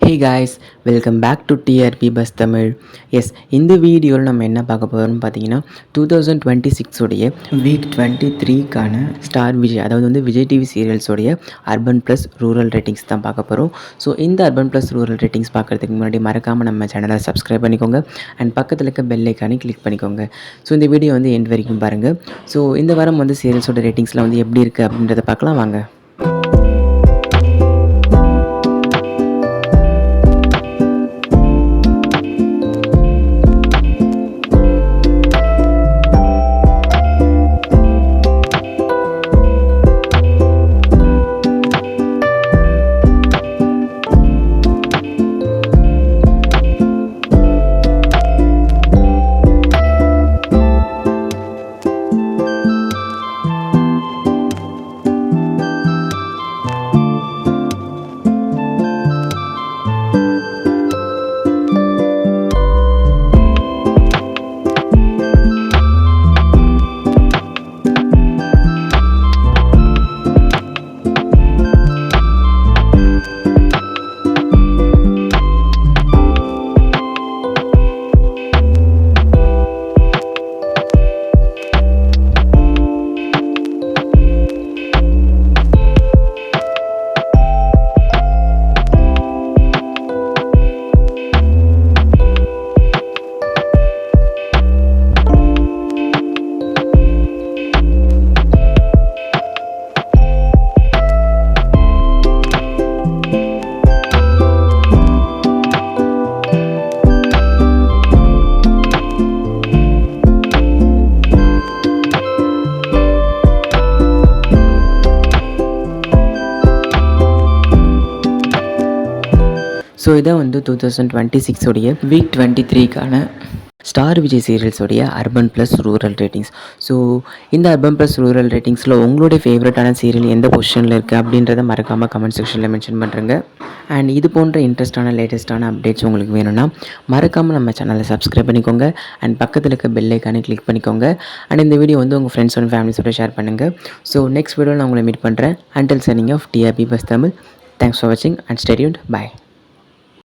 Hey guys, welcome back to TRP Bus Tamil. Yes இந்த வீடியோவில் நம்ம என்ன பார்க்க போகிறோம்னு பார்த்தீங்கன்னா 2026 வீக் 23க்கான ஸ்டார் விஜய் அதாவது விஜய் டிவி சீரியல்ஸோடைய அர்பன் ப்ளஸ் ரூரல் ரேட்டிங்ஸ் தான் பார்க்க போகிறோம். ஸோ இந்த அர்பன் ப்ளஸ் ரூரல் ரேட்டிங்ஸ் பார்க்குறதுக்கு முன்னாடி மறக்காமல் நம்ம சேனலை சப்ஸ்கிரைப் பண்ணிக்கோங்க அண்ட் பக்கத்தில் இருக்க பெல் ஐக்கானே கிளிக் பண்ணிக்கோங்க. ஸோ இந்த வீடியோ எண்ட் வரைக்கும் பாருங்கள். ஸோ இந்த வாரம் சீரியல்ஸோட ரேட்டிங்ஸ்லாம் எப்படி இருக்குது அப்படின்றத பார்க்கலாம் வாங்க. ஸோ இதான் 2026 வீக் 23க்கான ஸ்டார் விஜய் சீரியல்ஸோடைய urban plus rural ratings. So இந்த அர்பன் ப்ளஸ் ரூரல் ரேட்டிங்ஸில் உங்களுடைய ஃபேவரட்டான சீரியல் எந்த பொசிஷனில் இருக்குது அப்படின்றத மறக்காமல் கமெண்ட் செக்ஷனில் மென்ஷன் பண்ணுறேங்க. அண்ட் இது போன்ற இன்ட்ரெஸ்டான லேட்டஸ்ட்டான அப்டேட்ஸ் உங்களுக்கு வேணும்னா மறக்காமல் நம்ம சேனலை சப்ஸ்கிரைப் பண்ணிக்கோங்க அண்ட் பக்கத்தில் இருக்க பெல் ஐக்கானே கிளிக் பண்ணிக்கோங்க. அண்ட் இந்த வீடியோ உங்கள் ஃப்ரெண்ட்ஸ் அண்ட் ஃபேமிலிஸோட ஷேர் பண்ணுங்கள். ஸோ நெக்ஸ்ட் வீடியோவில் நான் உங்களை மீட் பண்ணுறேன். Until signing off TRP bus Tamil. Thanks for வாட்சிங் அண்ட் ஸ்டே டியூன்ட். பை.